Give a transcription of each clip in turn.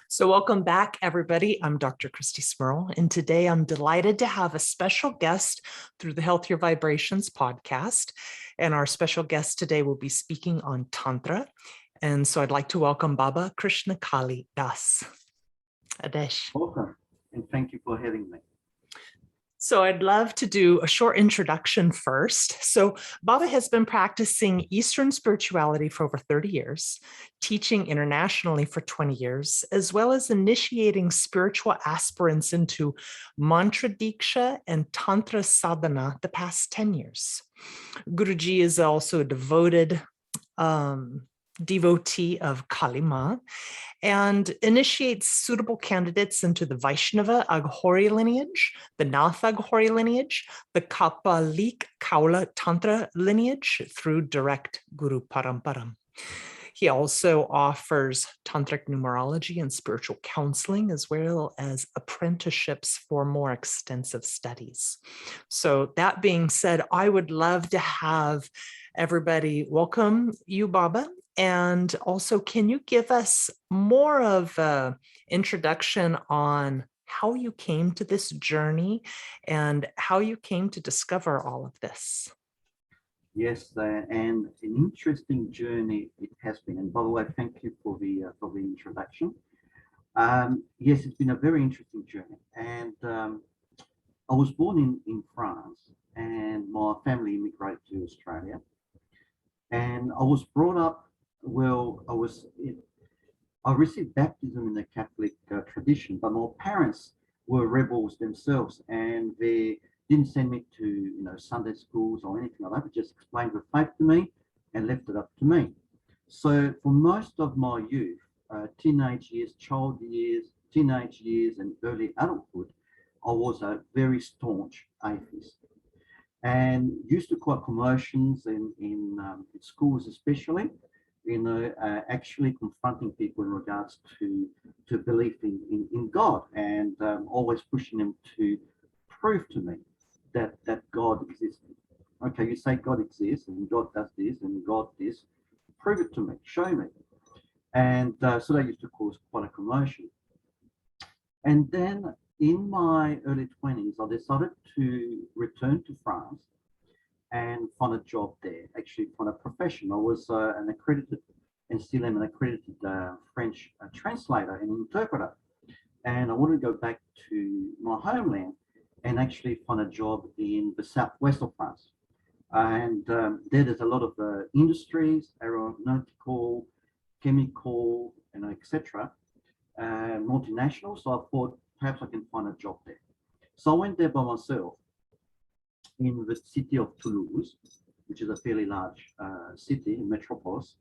So welcome back, everybody. I'm Dr. Christy Smurl, and today I'm delighted to have a special guest through the Healthier Vibrations podcast. And our special guest today will be speaking on Tantra. And so I'd like to welcome Baba KrishnaKali Das. Adesh. Welcome, and thank you for having me. So I'd love to do a short introduction first. So Baba has been practicing Eastern spirituality for over 30 years, teaching internationally for 20 years, as well as initiating spiritual aspirants into Mantra Deeksha and Tantra Sadhana the past 10 years. Guruji is also a devoted devotee of Kali Maa and initiates suitable candidates into the Vaishnav Aghori lineage, the Nath Aghori lineage, the Kapalik Kaula Tantra lineage through direct Guru parampara. He also offers tantric numerology and spiritual counseling, as well as apprenticeships for more extensive studies. So that being said, I would love to have everybody welcome you, Baba. And also, can you give us more of an introduction on how you came to this journey and how you came to discover all of this? Yes, and an interesting journey it has been. And by the way, thank you for the introduction. Yes, it's been a very interesting journey. And I was born in France, and my family immigrated to Australia. And I was brought up. Well, I received baptism in the Catholic tradition, but my parents were rebels themselves, and they didn't send me to Sunday schools or anything like that. They just explained the faith to me and left it up to me. So for most of my youth, teenage years, teenage years, and early adulthood, I was a very staunch atheist, and used to quite commotions in schools, especially. Actually confronting people in regards to belief in God, and always pushing them to prove to me that God existed. Okay, you say God exists and God does this and God this, prove it to me, show me. And so that used to cause quite a commotion. And then in my early 20s, I decided to return to France and find a job there, actually find a profession. I was an accredited, and still am an accredited French translator and interpreter. And I wanted to go back to my homeland and actually find a job in the southwest of France. And there's a lot of industries, aeronautical, chemical, etc., multinational. So I thought perhaps I can find a job there. So I went there by myself in the city of Toulouse, which is a fairly large city, metropolis.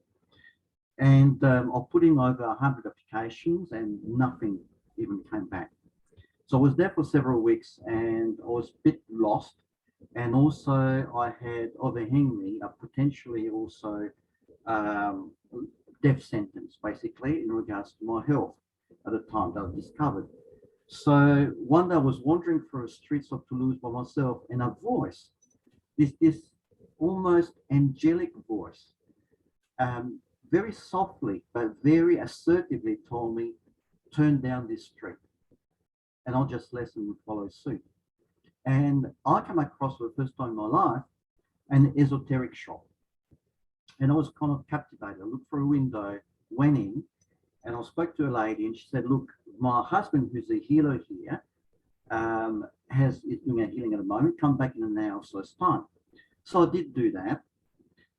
And I put in over 100 applications and nothing even came back. So I was there for several weeks and I was a bit lost. And also I had overhanging me a potentially also death sentence, basically, in regards to my health at the time that I discovered. So one day I was wandering through the streets of Toulouse by myself, and a voice, this almost angelic voice, very softly but very assertively told me, turn down this street. And I'll just listen and follow suit. And I came across for the first time in my life an esoteric shop. And I was kind of captivated. I looked through a window, went in, and I spoke to a lady, and she said, look, my husband, who's a healer here, is doing a healing at the moment, come back in an hour or so's time. So I did do that.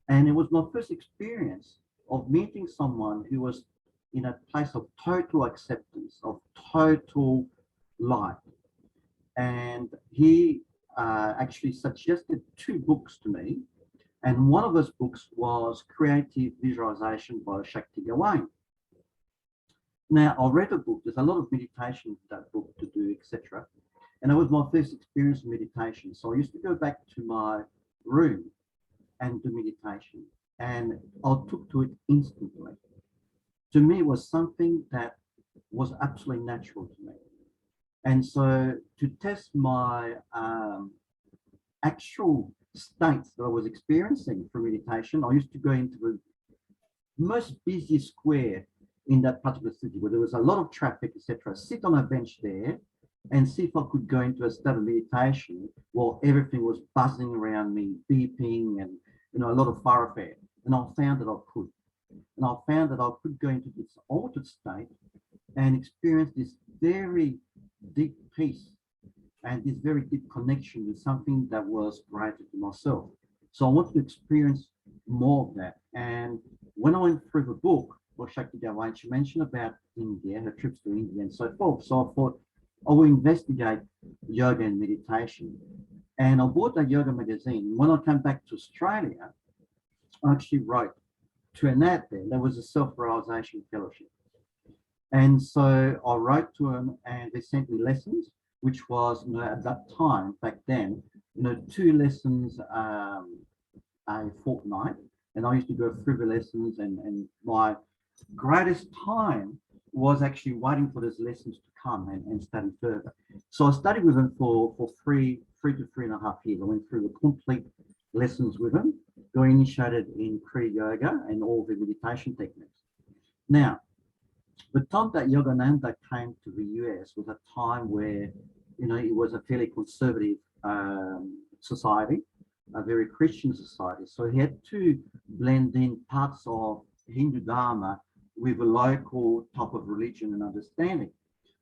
And it was my first experience of meeting someone who was in a place of total acceptance, of total light. And he actually suggested 2 books to me. And one of those books was Creative Visualization by Shantikarma. Now, I read a book. There's a lot of meditation in that book to do, etc. And it was my first experience of meditation. So I used to go back to my room and do meditation. And I took to it instantly. To me, it was something that was absolutely natural to me. And so to test my actual states that I was experiencing through meditation, I used to go into the most busy square in that particular city where there was a lot of traffic, etc., sit on a bench there and see if I could go into a state of meditation while everything was buzzing around me, beeping, and a lot of thoroughfare. And I found that I could. And I found that I could go into this altered state and experience this very deep peace and this very deep connection with something that was greater to myself. So I wanted to experience more of that. And when I went through the book, Shakti Gawain, she mentioned about India, her trips to India and so forth. So I thought I will investigate yoga and meditation. And I bought a yoga magazine. When I came back to Australia, I actually wrote to an ad there was a self-realization fellowship. And so I wrote to them and they sent me lessons, which was, at that time, back then, 2 lessons a fortnight. And I used to go through the lessons, and my greatest time was actually waiting for those lessons to come and study further. So I studied with them for 3 to 3.5 years. I went through the complete lessons with them, got initiated in Kriya Yoga and all the meditation techniques. Now, the time that Yogananda came to the US was a time where, it was a fairly conservative society, a very Christian society. So he had to blend in parts of Hindu Dharma with a local type of religion and understanding.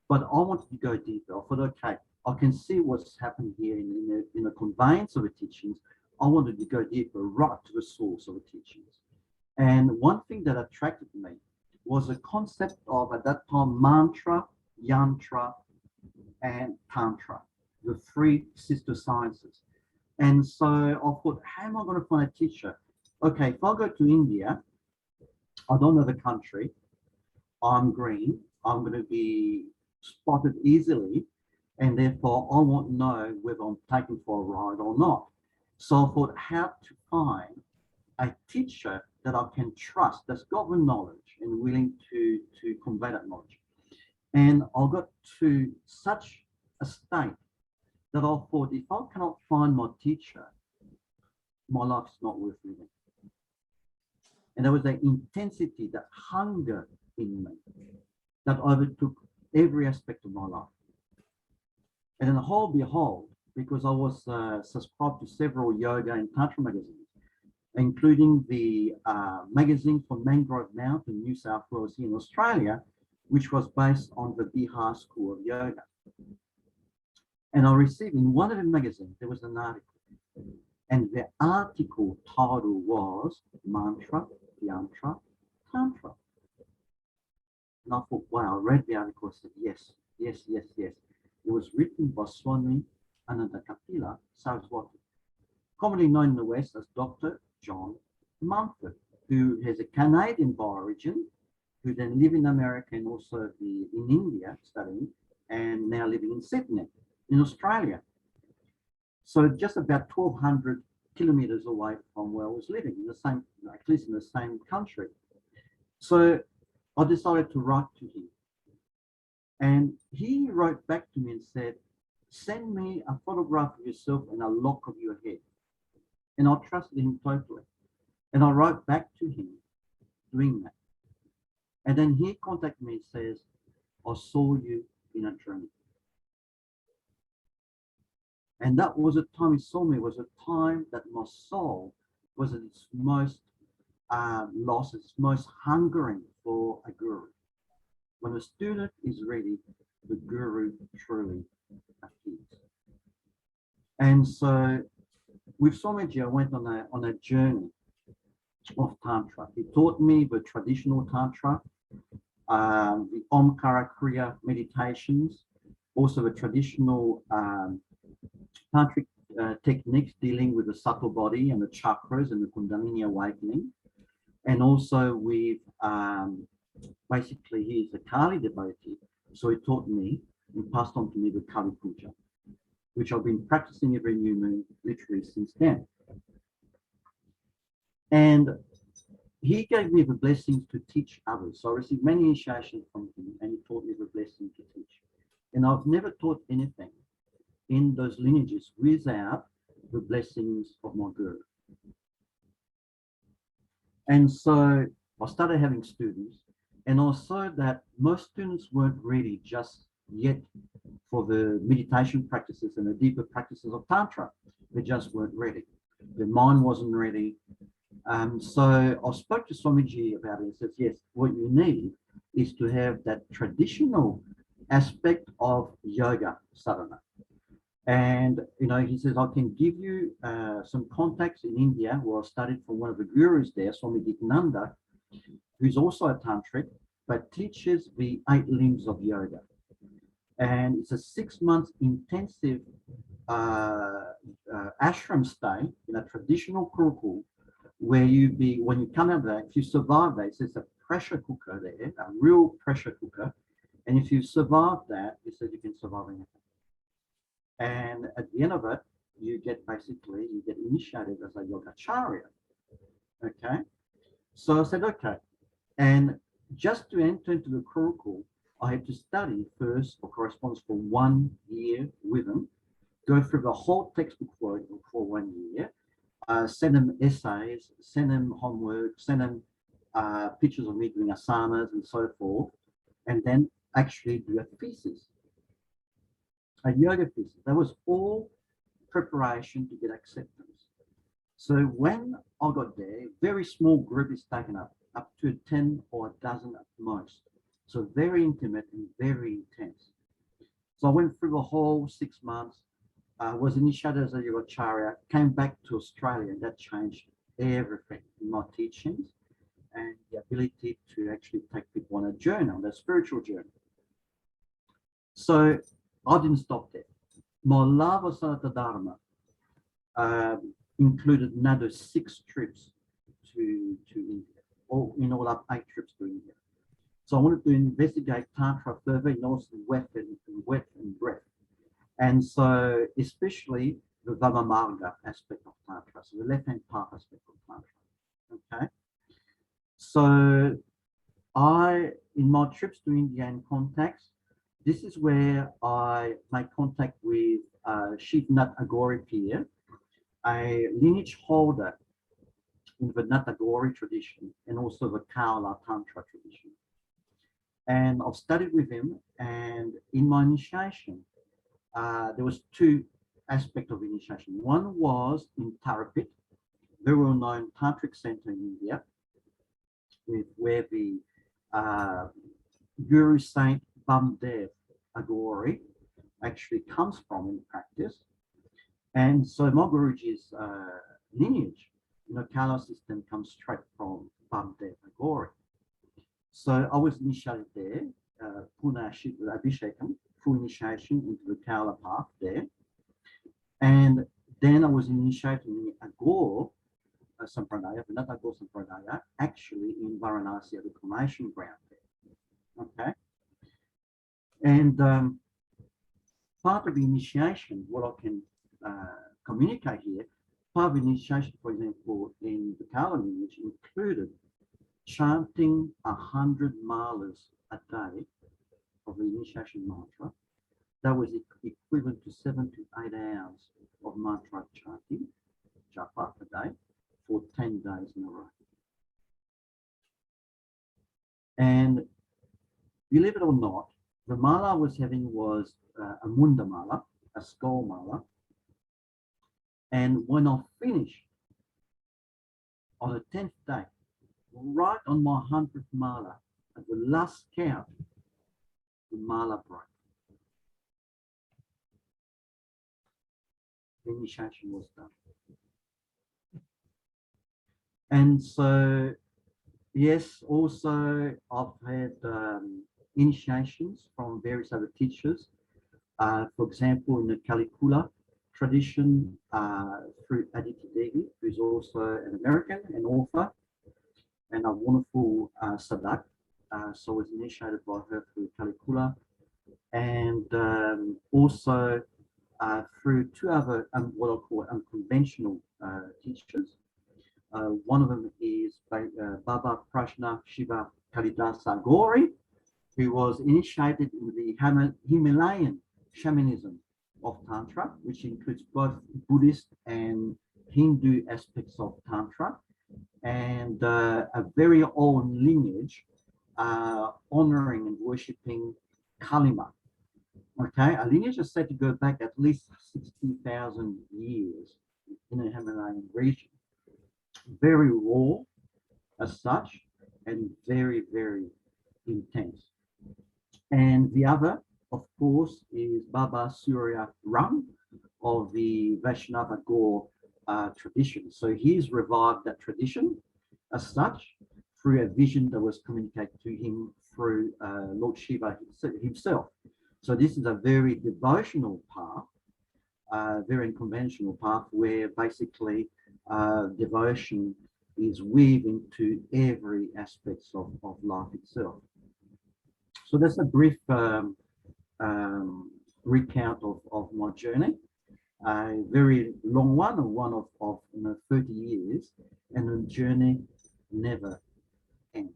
But I wanted to go deeper. I thought, okay, I can see what's happened here in the conveyance of the teachings. I wanted to go deeper, right to the source of the teachings. And one thing that attracted me was the concept of, at that time, mantra, yantra, and tantra, the 3 sister sciences. And so I thought, how am I going to find a teacher? Okay, if I go to India, I don't know the country, I'm green, I'm going to be spotted easily, and therefore I won't know whether I'm taken for a ride or not. So I thought, how to find a teacher that I can trust, that's got the knowledge and willing to convey that knowledge. And I got to such a state that I thought, if I cannot find my teacher, my life's not worth living. And there was that intensity, that hunger in me that overtook every aspect of my life. And then, whole behold, because I was subscribed to several yoga and tantra magazines, including the magazine from Mangrove Mountain, New South Wales here in Australia, which was based on the Bihar School of Yoga. And I received, in one of the magazines, there was an article. And the article title was Mantra, Yantra, Tantra. And I thought, wow, I read the article, I said, yes, yes, yes, yes. It was written by Swami Anandakapila Saraswati, commonly known in the West as Dr. John Mumford, who has a Canadian by origin, who then lived in America and also in India studying, and now living in Sydney, in Australia. So just about 1,200 kilometers away from where I was living, in the same, at least in the same country. So I decided to write to him. And he wrote back to me and said, send me a photograph of yourself and a lock of your head. And I trusted him totally. And I wrote back to him doing that. And then he contacted me and says, I saw you in a dream. And that was a time he saw me, was a time that my soul was at its most lost, its most hungering for a guru. When a student is ready, the guru truly appears. And so with Swamiji, I went on a journey of Tantra. He taught me the traditional Tantra, the Omkara Kriya meditations, also the traditional tantric techniques dealing with the subtle body and the chakras and the Kundalini Awakening, and also with basically he's a Kali devotee, so he taught me and passed on to me the Kali Puja, which I've been practicing every new moon literally since then. And he gave me the blessings to teach others. So I received many initiations from him, and he taught me the blessing to teach. And I've never taught anything in those lineages without the blessings of my guru. And so I started having students, and also that most students weren't ready just yet for the meditation practices and the deeper practices of Tantra. They just weren't ready. Their mind wasn't ready. So I spoke to Swamiji about it and says, yes, what you need is to have that traditional aspect of yoga sadhana. And, he says, I can give you some contacts in India who I studied from one of the gurus there, Swami Deeksha, who's also a tantric, but teaches the 8 limbs of yoga. And it's a 6-month intensive ashram stay in a traditional kurukul, where when you come out of that, if you survive that, there's a pressure cooker there, a real pressure cooker. And if you survive that, he said you can survive anything. And at the end of it, you get initiated as a yogacharya. Okay. So I said, okay. And just to enter into the kurukul, I had to study first for correspondence for 1 year with them, go through the whole textbook for 1 year, send them essays, send them homework, send them pictures of me doing asanas and so forth, and then actually do a thesis, a yoga thesis. That was all preparation to get acceptance. So when I got there, very small group is taken up to 10 or a dozen at most. So very intimate and very intense. So I went through the whole 6 months, was initiated as a yogacharya, came back to Australia, and that changed everything in my teachings and the ability to actually take people on a journey, on a spiritual journey. So I didn't stop there. My love of Sanatana Dharma included another 6 trips to India, in all up 8 trips to India. So I wanted to investigate Tantra further, and also wet and breath. And so especially the Vamamarga aspect of Tantra, so the left-hand path aspect of Tantra. Okay. So in my trips to India and contacts, this is where I make contact with Nath Aghori Peer, a lineage holder in the Nath Aghori tradition and also the Kaula Tantra tradition. And I've studied with him, and in my initiation, there was 2 aspects of initiation. One was in Tarapit, very well-known tantric center in India, where the Guru Saint Bamdev Aghori actually comes from in practice. And so my Guruji's lineage, Kaula system comes straight from Bamdev Aghori. So I was initiated there, Puna Abhishekam, full initiation into the Kaula path there. And then I was initiated in the Aghor Sampradaya, the Nath Aghor Sampradaya, actually in Varanasi at the cremation ground there. Okay. And part of the initiation, what I can communicate here, part of the initiation, for example, in the Kaula lineage included chanting 100 malas a day of the initiation mantra. That was equivalent to 7 to 8 hours of mantra chanting, japa a day, for 10 days in a row. And believe it or not, the mala I was having was a munda mala, a skull mala. And when I finished on the 10th day, right on my 100th mala, at the last count, the mala broke. The initiation was done. And so, yes, also I've had initiations from various other teachers. For example, in the Kali Maa tradition, through Aditi Devi, who's also an American, an author, and a wonderful Sadak. So I was initiated by her through Kali Maa, and also through 2 other what I call unconventional teachers. One of them is Baba KrishnaKali Aghori, who was initiated in the Himalayan shamanism of Tantra, which includes both Buddhist and Hindu aspects of Tantra, and a very old lineage honoring and worshipping Kali Maa. Okay, a lineage is said to go back at least 60,000 years in the Himalayan region. Very raw as such, and very, very intense. And the other, of course, is Baba Surya Ram of the Vaishnav Aghori tradition. So he's revived that tradition as such through a vision that was communicated to him through Lord Shiva himself. So this is a very devotional path, very unconventional path, where basically devotion is weaved into every aspect of life itself. So that's a brief recount of my journey. A very long one, of 30 years, and the journey never ends.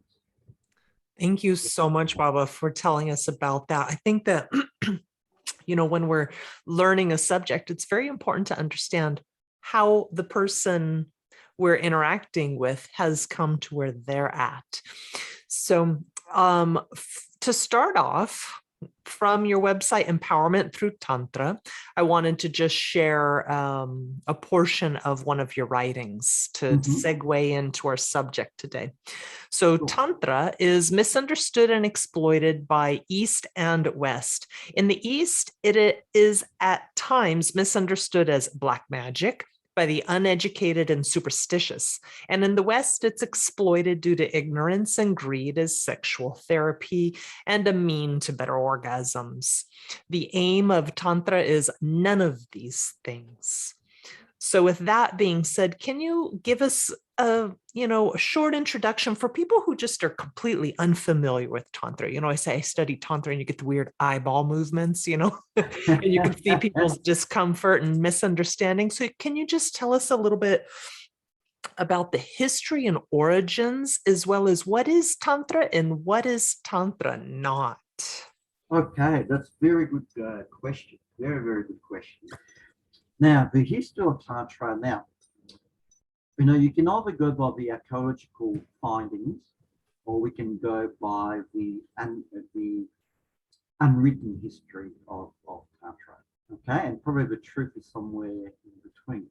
Thank you so much, Baba, for telling us about that. I think that, when we're learning a subject, it's very important to understand how the person we're interacting with has come to where they're at. So to start off, from your website, Empowerment Through Tantra, I wanted to just share a portion of one of your writings to segue into our subject today. So Tantra is misunderstood and exploited by East and West. In the East, it is at times misunderstood as black magic by the uneducated and superstitious. And in the West, it's exploited due to ignorance and greed as sexual therapy and a mean to better orgasms. The aim of Tantra is none of these things. So with that being said, can you give us a short introduction for people who just are completely unfamiliar with Tantra? I say I study Tantra and you get the weird eyeball movements, and you can see people's discomfort and misunderstanding. So can you just tell us a little bit about the history and origins, as well as what is Tantra and what is Tantra not? Okay, that's very good question. Very, very good question. Now, the history of Tantra now, you can either go by the archaeological findings, or we can go by the unwritten history of Tantra, okay? And probably the truth is somewhere in between.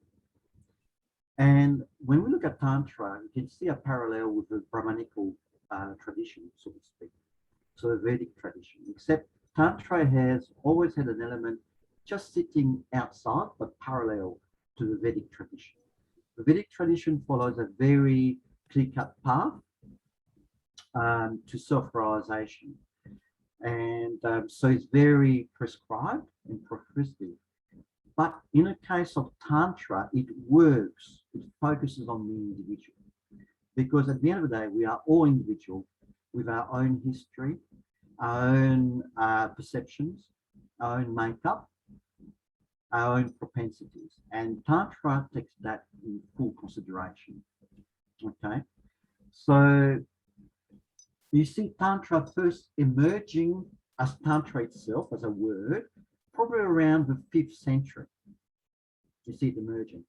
And when we look at Tantra, you can see a parallel with the Brahmanical tradition, so to speak, so the Vedic tradition, except Tantra has always had an element just sitting outside, but parallel to the Vedic tradition. The Vedic tradition follows a very clear-cut path to self-realization. And so it's very prescribed and prescriptive. But in a case of Tantra, it works, it focuses on the individual. Because at the end of the day, we are all individual with our own history, our own perceptions, our own makeup, our own propensities, and Tantra takes that in full consideration. Okay, so you see Tantra first emerging as Tantra itself as a word, probably around the 5th century. You see it emerging,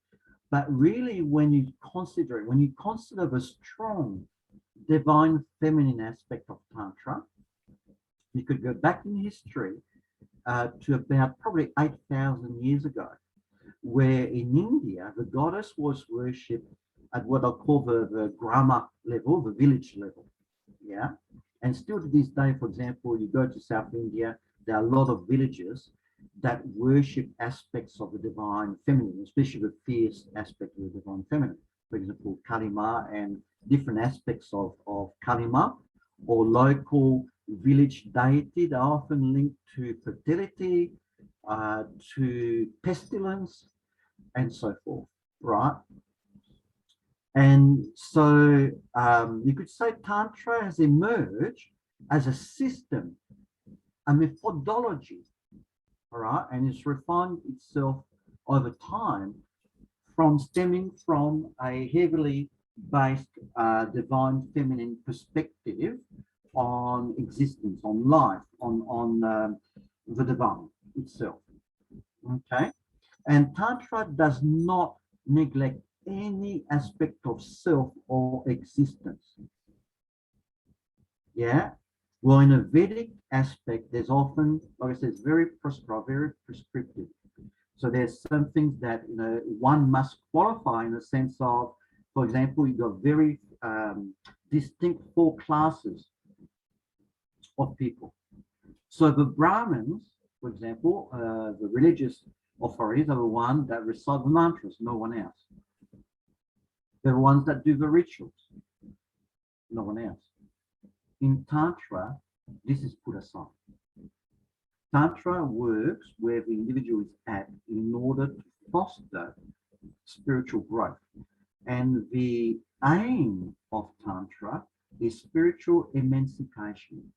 but really, when you consider the strong divine feminine aspect of Tantra, you could go back in history to about probably 8,000 years ago, where in India, the goddess was worshipped at what I call the grama level, the village level. Yeah. And still to this day, for example, you go to South India, there are a lot of villages that worship aspects of the divine feminine, especially the fierce aspect of the divine feminine. For example, Kali Maa and different aspects of Kali Maa, or local village deity. They're often linked to fertility, to pestilence, and so forth, right? And so you could say Tantra has emerged as a system, a methodology, all right, and it's refined itself over time stemming from a heavily based divine feminine perspective on existence, on life, on the divine itself. Okay, and Tantra does not neglect any aspect of self or existence. Yeah. Well, in a Vedic aspect, there's often, like I said, it's very prescribed, very prescriptive. So there's some things that one must qualify in the sense of, for example, you've got very distinct four classes of people. So the Brahmins, for example, the religious authorities are the ones that recite the mantras, no one else. They're the ones that do the rituals, no one else. In Tantra, this is put aside. Tantra works where the individual is at in order to foster spiritual growth. And the aim of Tantra is spiritual emancipation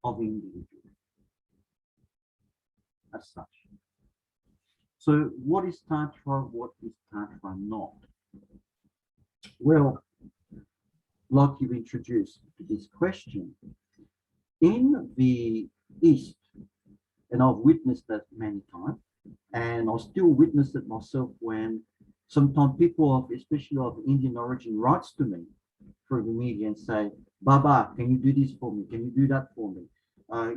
of the individual as such. So what is Tantra? What is Tantra not? Well, like you've introduced to this question, in the East, and I've witnessed that many times, and I still witness it myself when sometimes people of, especially of Indian origin, writes to me through the media and say, Baba, can you do this for me? Can you do that for me?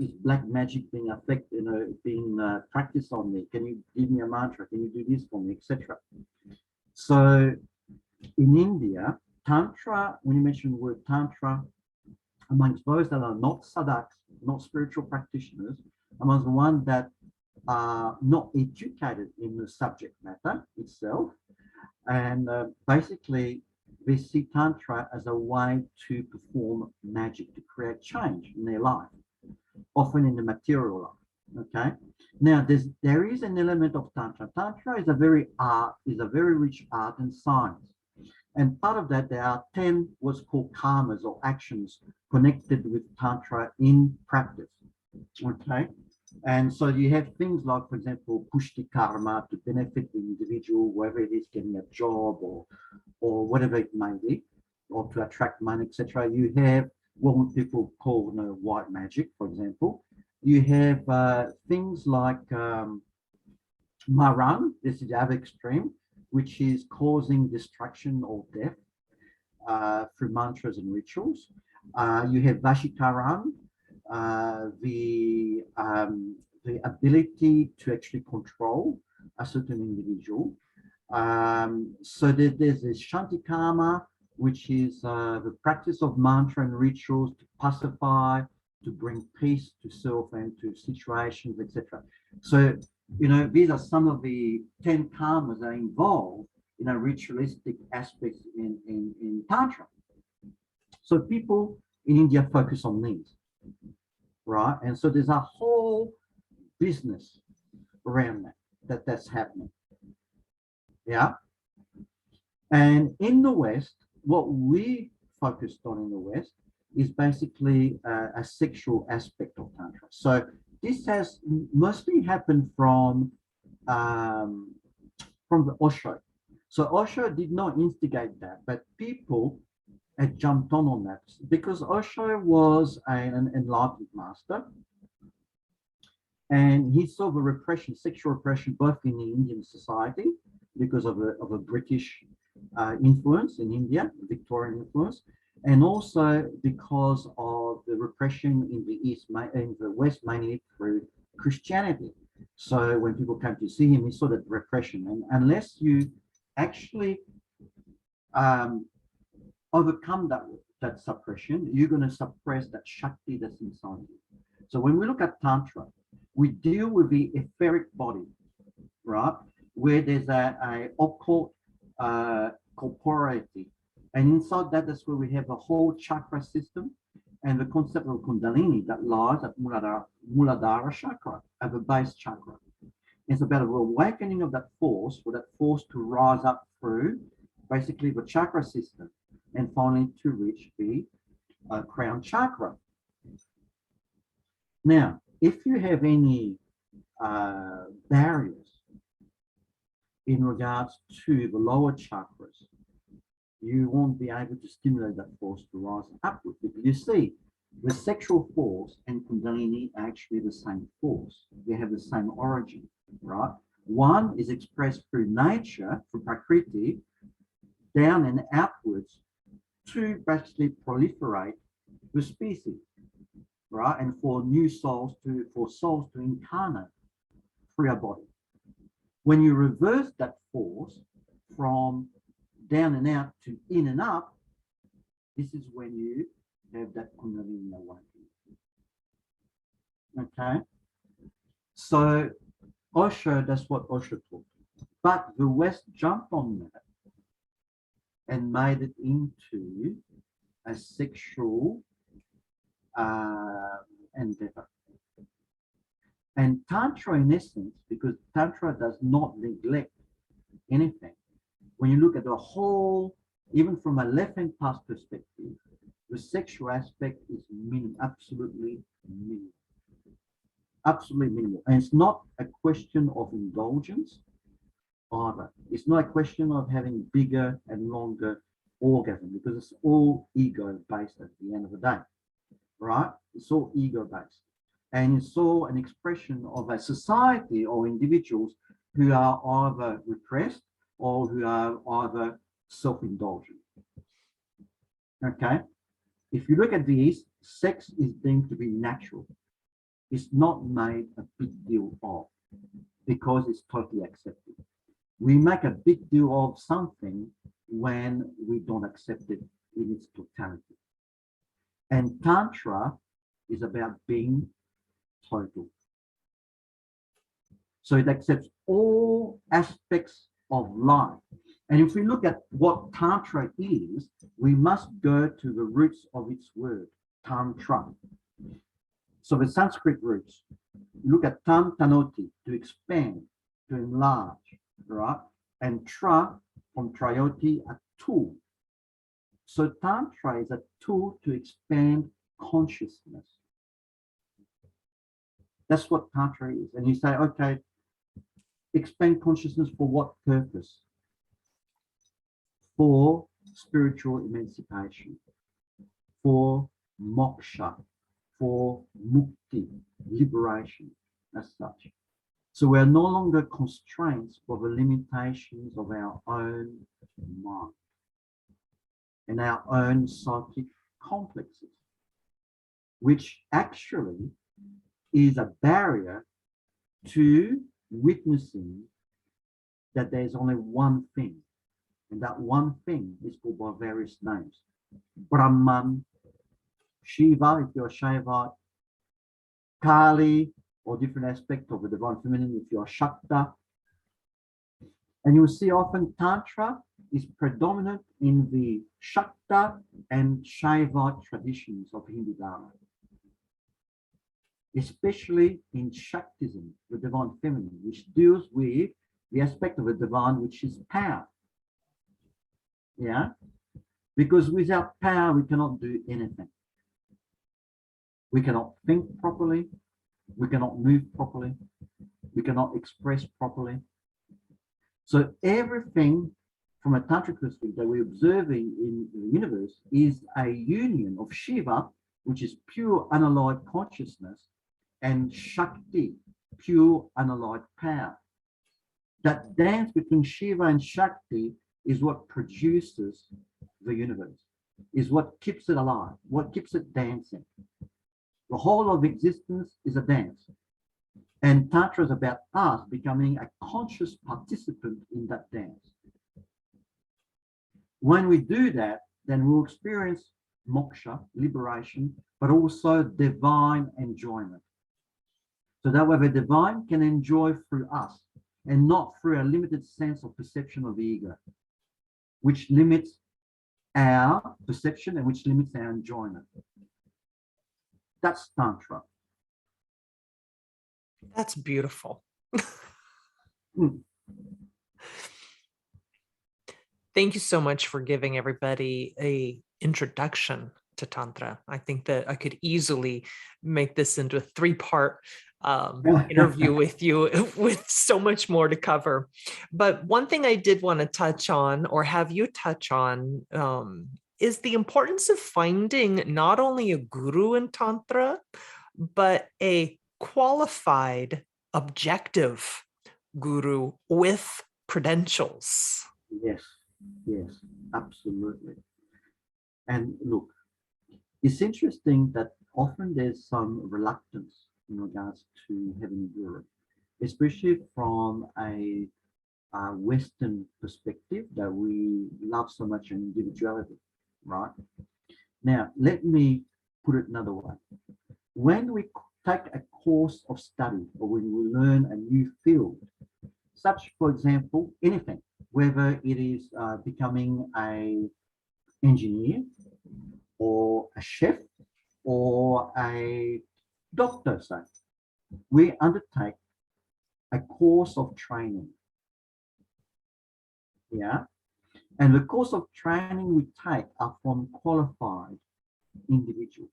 Is black magic being affected, being practiced on me? Can you give me a mantra? Can you do this for me, etc.? So in India, Tantra, when you mention the word Tantra, amongst those that are not sadhaks, not spiritual practitioners, amongst the ones that are not educated in the subject matter itself, and basically they see Tantra as a way to perform magic, to create change in their life, often in the material life. Okay. Now there is an element of Tantra. Tantra is a very rich art and science. And part of that, there are 10 what's called karmas or actions connected with Tantra in practice. Okay. And so you have things like, for example, pushti karma to benefit the individual, whether it is getting a job or whatever it may be, or to attract money, etc. You have what people call white magic, for example. You have things like maran, this is the other extreme, which is causing destruction or death through mantras and rituals. You have Vashikaran, the ability to actually control a certain individual. So there's this Shantikarma, which is the practice of mantra and rituals to pacify, to bring peace to self and to situations, etc. So, these are some of the 10 karmas that are involved in a ritualistic aspects in Tantra. So people in India focus on these, right? And so there's a whole business around that's happening. Yeah. And in the West, what we focused on in the West is basically a sexual aspect of Tantra. So this has mostly happened from the Osho. So Osho did not instigate that, but people had jumped on that because Osho was an enlightened master, and he saw the repression, sexual repression, both in the Indian society because of a British influence in India, Victorian influence, and also because of the repression in the East, in the West, mainly through Christianity. So when people came to see him, he saw that repression, and unless you actually overcome that suppression, you're going to suppress that Shakti that's inside you. So when we look at Tantra, we deal with the etheric body, right? Where there's a occult corporeity. And inside that, that's where we have the whole chakra system and the concept of Kundalini that lies at Muladhara chakra, at the base chakra. It's about an awakening of that force, for that force to rise up through basically the chakra system and finally to reach the crown chakra. Now, if you have any barriers in regards to the lower chakras, you won't be able to stimulate that force to rise upward. Because you see, the sexual force and Kundalini are actually the same force. They have the same origin, right? One is expressed through nature, through Prakriti, down and outwards to basically proliferate with species, right? And for souls to incarnate through our body. When you reverse that force from down and out to in and up, this is when you have that Kundalini Awakening. Okay? So Osho, that's what Osho taught. But the West jumped on that and made it into a sexual endeavor. And Tantra, in essence, because Tantra does not neglect anything. When you look at the whole, even from a left-hand path perspective, the sexual aspect is absolutely minimal. Absolutely minimal. And it's not a question of indulgence either. It's not a question of having bigger and longer orgasm, because it's all ego-based at the end of the day, right? It's all ego-based. And it's all an expression of a society or individuals who are either repressed or who are either self-indulgent. Okay? If you look at these, sex is deemed to be natural. It's not made a big deal of because it's totally accepted. We make a big deal of something when we don't accept it in its totality. And Tantra is about being total. So it accepts all aspects of life. And if we look at what Tantra is, we must go to the roots of its word, Tantra. So the Sanskrit roots, look at Tan, Tanoti, to expand, to enlarge, right? And Tra, from Trayoti, a tool. So Tantra is a tool to expand consciousness. That's what Tantra is. And you say, okay, expand consciousness for what purpose? For spiritual emancipation, for moksha, for mukti, liberation, as such. So we are no longer constraints for the limitations of our own mind and our own psychic complexes, which actually is a barrier to witnessing that there's only one thing, and that one thing is called by various names. Brahman, Shiva, if you're Shaiva, Kali, or different aspect of the divine feminine if you're Shakta. And you'll see often Tantra is predominant in the Shakta and Shaiva traditions of Hindu Dharma, especially in Shaktism, the divine feminine, which deals with the aspect of the divine, which is power. Yeah? Because without power, we cannot do anything. We cannot think properly. We cannot move properly. We cannot express properly. So everything from a tantric perspective that we're observing in the universe is a union of Shiva, which is pure unalloyed consciousness, and Shakti, pure unalloyed power. That dance between Shiva and Shakti is what produces the universe, is what keeps it alive, what keeps it dancing. The whole of existence is a dance. And Tantra is about us becoming a conscious participant in that dance. When we do that, then we'll experience moksha, liberation, but also divine enjoyment. So that way the divine can enjoy through us and not through a limited sense of perception of the ego, which limits our perception and which limits our enjoyment. That's Tantra. That's beautiful. Thank you so much for giving everybody an introduction to Tantra. I think that I could easily make this into a 3-part interview with you with so much more to cover. But one thing I did want to touch on, or have you touch on, is the importance of finding not only a guru in Tantra, but a qualified, objective guru with credentials. Yes, yes, absolutely. And look, It's interesting that often there's some reluctance in regards to having a guru, especially from a Western perspective that we love so much individuality, right? Now, let me put it another way. When we take a course of study or when we learn a new field, such, for example, anything, whether it is becoming an engineer or a chef or a doctor, say, we undertake a course of training. Yeah. And the course of training we take are from qualified individuals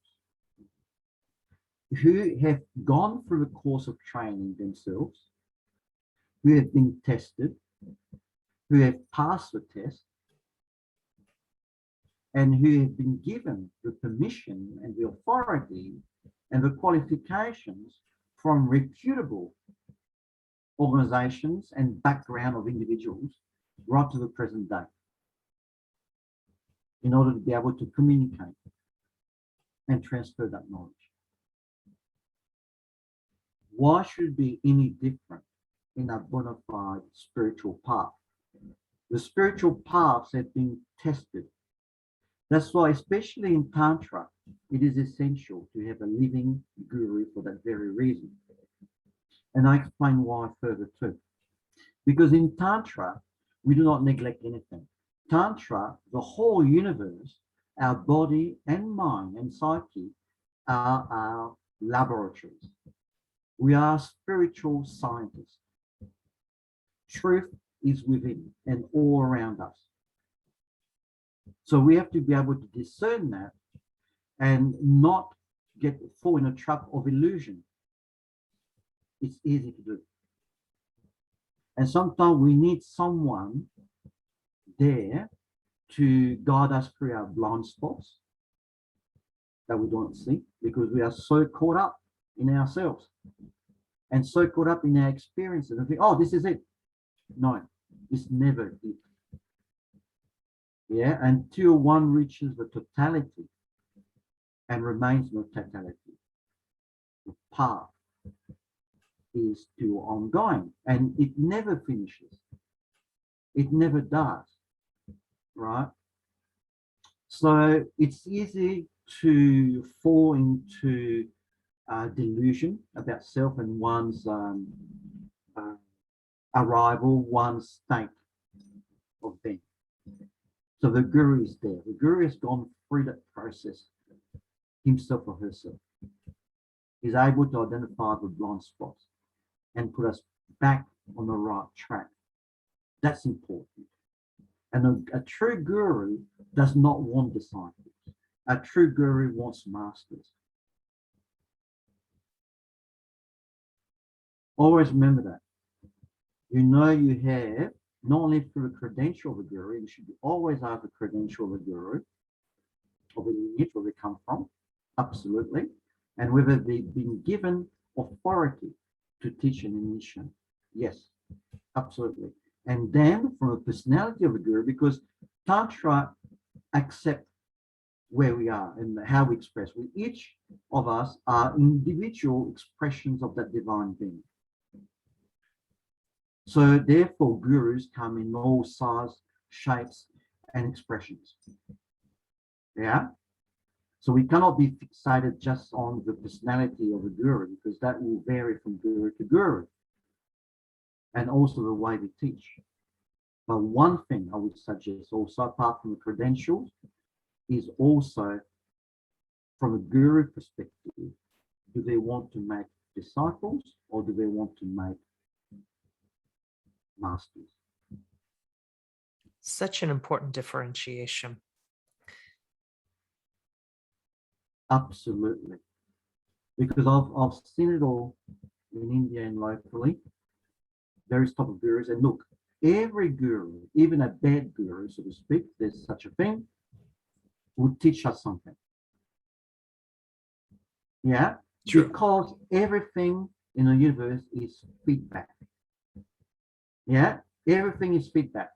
who have gone through the course of training themselves, who have been tested, who have passed the test, and who have been given the permission and the authority and the qualifications from reputable organizations and background of individuals right to the present day in order to be able to communicate and transfer that knowledge. Why should it be any different in a bona fide spiritual path? The spiritual paths have been tested. That's why, especially in Tantra, it is essential to have a living guru for that very reason. And I explain why further too. Because in Tantra, we do not neglect anything. Tantra, the whole universe, our body and mind and psyche are our laboratories. We are spiritual scientists. Truth is within and all around us. So we have to be able to discern that and not fall in a trap of illusion. It's easy to do. And sometimes we need someone there to guide us through our blind spots that we don't see because we are so caught up in ourselves and so caught up in our experiences and think, oh, this is it. No, it's never it. Yeah, until one reaches the totality and remains in the totality. The path is still ongoing and it never finishes. It never does, right? So it's easy to fall into delusion about self and one's arrival, one's state of being. So the guru is there. The guru has gone through that process himself or herself. He's able to identify the blind spots and put us back on the right track. That's important. And a true guru does not want disciples. A true guru wants masters. Always remember that. You know you have, not only through the credential of a guru, you should always have the credential of a guru, of a lineage where they come from, absolutely, and whether they've been given authority to teach an initiation. Yes, absolutely. And then from the personality of a guru, because Tantra accepts where we are and how we express. We each of us are individual expressions of that divine being. So therefore, gurus come in all sizes, shapes, and expressions. Yeah. So we cannot be fixated just on the personality of a guru because that will vary from guru to guru, and also the way they teach. But one thing I would suggest also, apart from the credentials, is also from a guru perspective, do they want to make disciples or do they want to make masters? Such an important differentiation. Absolutely. Because I've seen it all in India and locally, various type of gurus. And look, every guru, even a bad guru, so to speak, there's such a thing, will teach us something. Yeah? True. Because everything in the universe is feedback. Yeah? Everything is feedback.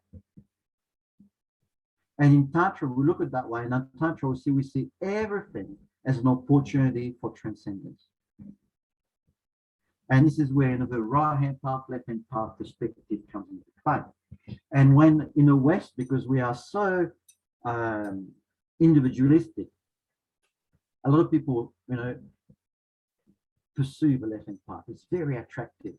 And in Tantra, we look at it that way. And in Tantra, we see everything as an opportunity for transcendence. And this is where the right-hand path, left-hand path perspective comes into play. And when in the West, because we are so individualistic, a lot of people, pursue the left-hand path. It's very attractive.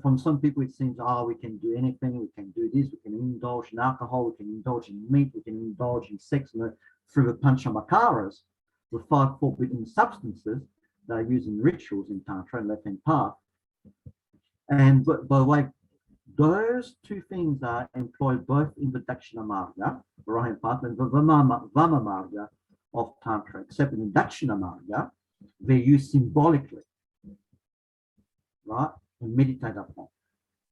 From some people it seems, we can do anything, we can do this, we can indulge in alcohol, we can indulge in meat, we can indulge in sex, through the panchamakaras, the 5 forbidden substances that are used in rituals in Tantra and left-hand path. And by the way, those 2 things are employed both in the Dakshina Marga, the right-hand path, and the Vama Marga of Tantra, except in the Dakshina Marga, they're used symbolically, right? And meditate upon.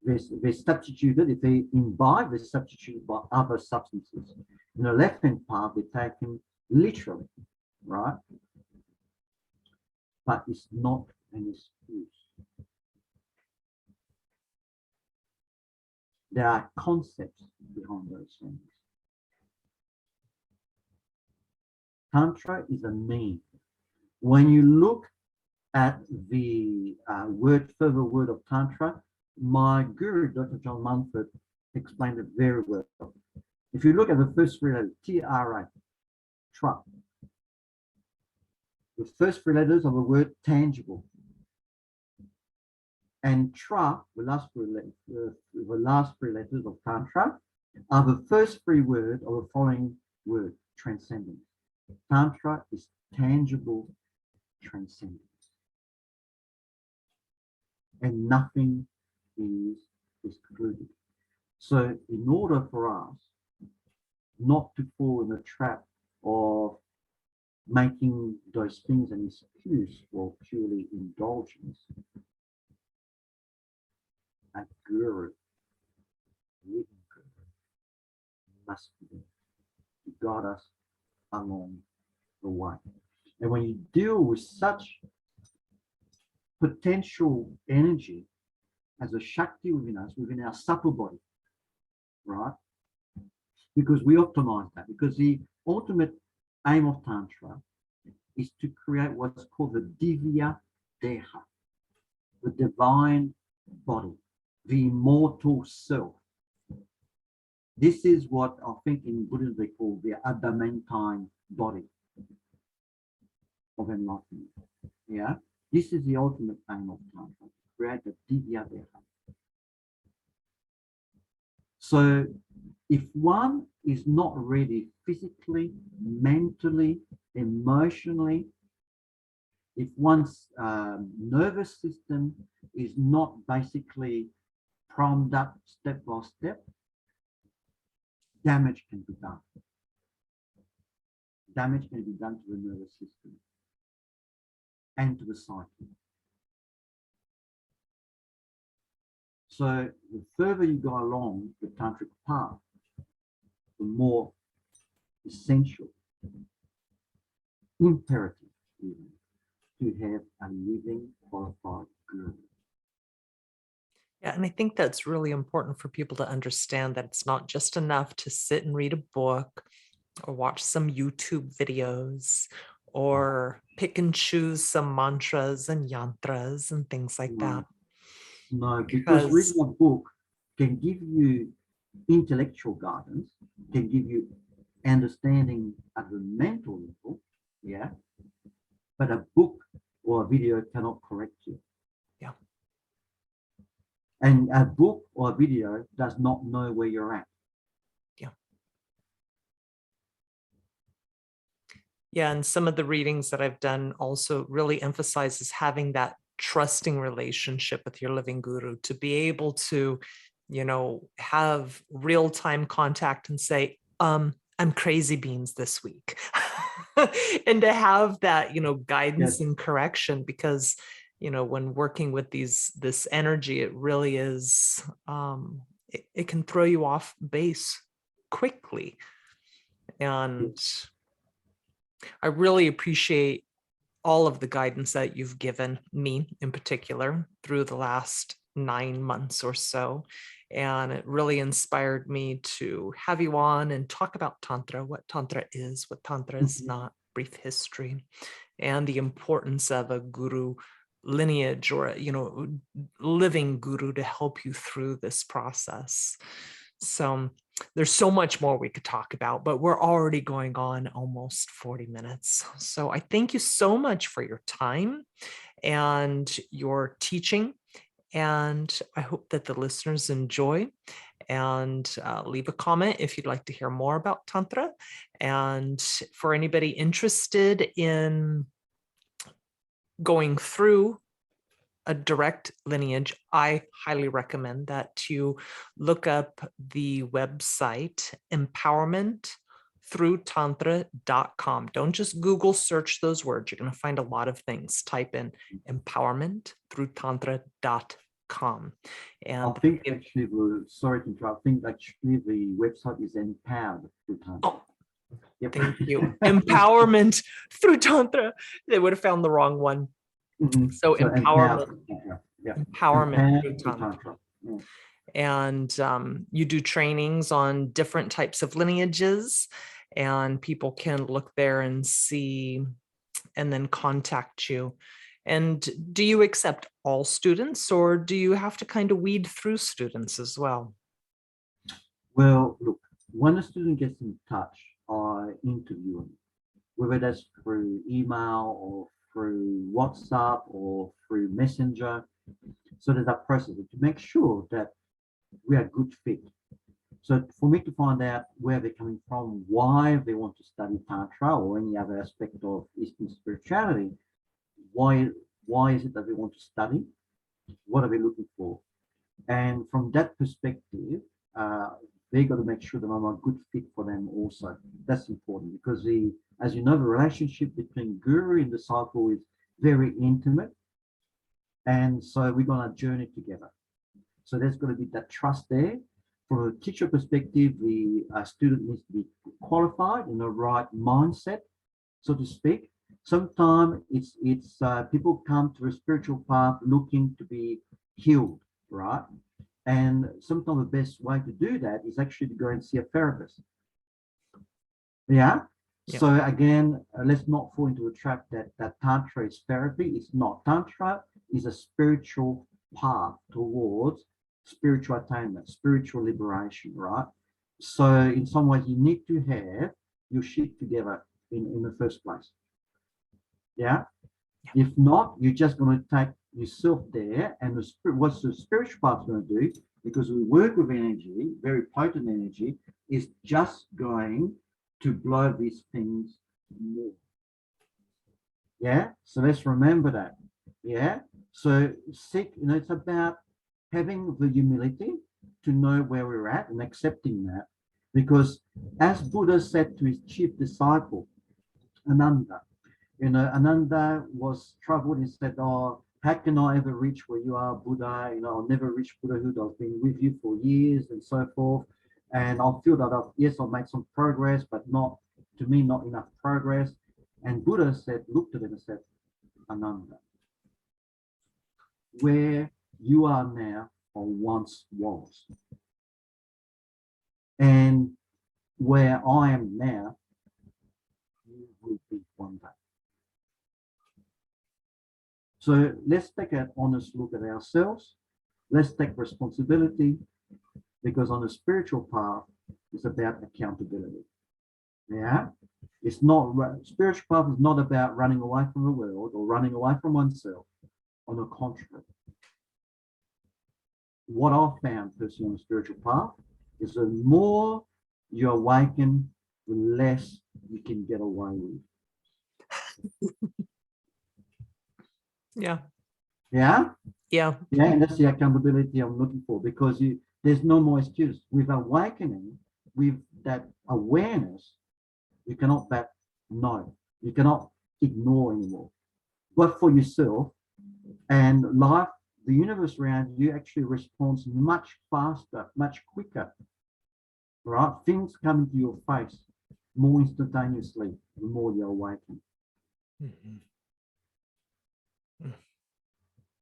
They're substituted, if they imbibe, they're substituted by other substances. In the left-hand path, they're taken literally, right? But it's not an excuse. There are concepts behind those things. Tantra is a mean. When you look at the further word of Tantra, my guru, Dr. John Mumford, explained it very well. If you look at the first 3 letters, T-R-A, tra, the first 3 letters of the word tangible, and tra, the last 3 letters of Tantra, are the first 3 words of the following word, transcendence. Tantra is tangible transcendence. And nothing is excluded. So in order for us not to fall in the trap of making those things an excuse for purely indulgence, a guru, living guru, must be there to guide us along the way. And when you deal with such potential energy as a Shakti within us, within our subtle body, right? Because we optimize that, because the ultimate aim of Tantra is to create what's called the Divya Deha, the divine body, the immortal self. This is what I think in Buddhism they call the adamantine body of enlightenment. Yeah, this is the ultimate aim of Tantra, to create the Divya Deha. So if one is not ready physically, mentally, emotionally, if one's nervous system is not basically primed up step by step, damage can be done. Damage can be done to the nervous system and to the psyche. So the further you go along the tantric path, the more essential, imperative even, to have a living, qualified guru. Yeah, and I think that's really important for people to understand, that it's not just enough to sit and read a book or watch some YouTube videos or pick and choose some mantras and yantras and things like that. No, because reading a book can give you intellectual guidance, can give you understanding at the mental level, yeah, but a book or a video cannot correct you. Yeah. And a book or a video does not know where you're at. Yeah. Yeah, and some of the readings that I've done also really emphasizes having that trusting relationship with your living guru, to be able to, have real-time contact and say, I'm crazy beans this week. And to have that, guidance and correction, because, when working with this energy, it really is, it can throw you off base quickly. And I really appreciate all of the guidance that you've given me in particular through the last 9 months or so. And it really inspired me to have you on and talk about Tantra, what Tantra is, what Tantra is not, brief history and the importance of a guru lineage or, living guru to help you through this process. So there's so much more we could talk about, but we're already going on almost 40 minutes. So I thank you so much for your time and your teaching. And I hope that the listeners enjoy, and leave a comment if you'd like to hear more about Tantra. And for anybody interested in going through a direct lineage, I highly recommend that you look up the website empowermentthroughtantra.com. Don't just Google search those words. You're going to find a lot of things. Type in empowermentthroughtantra.com. And I think actually, sorry to interrupt, I think actually the website is Empowered Through Tantra. Oh, yep. Thank you. Empowerment through Tantra. They would have found the wrong one. Mm-hmm. So empowerment, empowerment through Tantra. Yeah. And you do trainings on different types of lineages, and people can look there and see, and then contact you. And do you accept all students, or do you have to kind of weed through students as well? Well, look, when a student gets in touch, I interview them, whether that's through email or through WhatsApp or through Messenger. So there's that process to make sure that we are a good fit. So for me to find out where they're coming from, why they want to study Tantra or any other aspect of Eastern spirituality, why is it that they want to study? What are they looking for? And from that perspective, they got to make sure that I'm a good fit for them also. That's important because as you know, the relationship between guru and disciple is very intimate. And so we're going to journey together. So there's going to be that trust there. From a teacher perspective, the student needs to be qualified in the right mindset, so to speak. Sometimes it's people come to a spiritual path looking to be healed, right? And sometimes the best way to do that is actually to go and see a therapist. Yeah. Yep. So again, let's not fall into a trap that Tantra is therapy. It's not. Tantra is a spiritual path towards spiritual attainment, spiritual liberation, right? So in some ways, you need to have your shit together in the first place. Yeah. If not, you're just going to take yourself there, and what's the spiritual path going to do? Because we work with energy, very potent energy, is just going to blow these things more. Yeah. So let's remember that. Yeah. So it's about having the humility to know where we're at and accepting that. Because as Buddha said to his chief disciple, Ananda, Ananda was troubled and said, oh, how can I ever reach where you are, Buddha? I'll never reach Buddhahood. I've been with you for years and so forth. And I'll feel that I've made some progress, but not enough progress. And Buddha looked at him and said, Ananda, where you are now or once was. And where I am now, you will be one day. So let's take an honest look at ourselves. Let's take responsibility, because on a spiritual path, it's about accountability. Yeah? It's not, spiritual path is not about running away from the world or running away from oneself. On the contrary. What I've found personally on the spiritual path is the more you awaken, the less you can get away with. Yeah. Yeah? Yeah. Yeah, and that's the accountability I'm looking for, because there's no more excuse. With awakening, with that awareness, you cannot back no. You cannot ignore anymore. But for yourself, and life, the universe around you actually responds much faster, much quicker. Right? Things come into your face more instantaneously the more you awaken. Mm-hmm.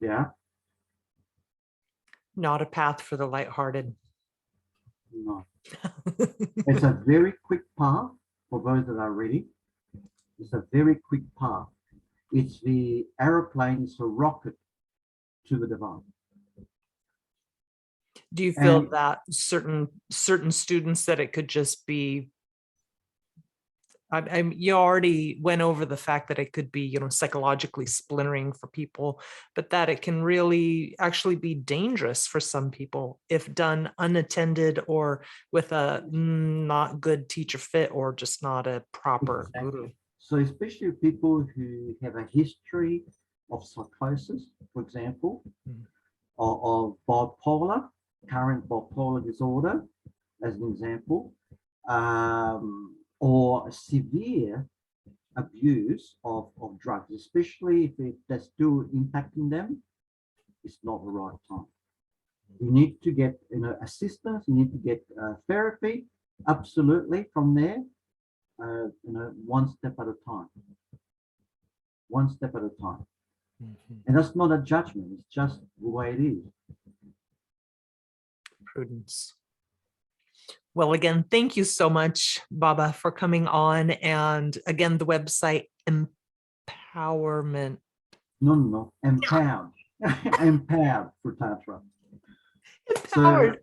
Yeah. Not a path for the lighthearted. No. It's a very quick path for those that are ready. It's a very quick path. It's the aeroplane, it's a rocket to the divine. Do you feel And that certain students that it could just be, you already went over the fact that it could be, psychologically splintering for people, but that it can really actually be dangerous for some people if done unattended or with a not good teacher fit or just not a proper guru? So especially people who have a history of psychosis, for example, of bipolar, current bipolar disorder, as an example, or severe abuse of drugs, especially if they're still impacting them, it's not the right time. You need to get assistance, you need to get therapy, absolutely, from there, one step at a time. One step at a time. And that's not a judgment, it's just the way it is. Prudence. Well, again, thank you so much, Baba, for coming on. And again, the website, empowerment. No, empowered. Empowered for Tantra. Empowered.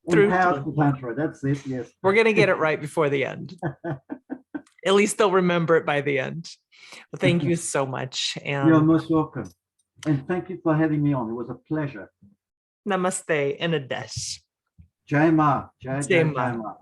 So, empowered for Tantra, that's it, yes. We're going to get it right before the end. At least they'll remember it by the end. Well, thank you so much. And you're most welcome. And thank you for having me on. It was a pleasure. Namaste and Adesh. Jai Maa. Jai Jai Maa. Maa.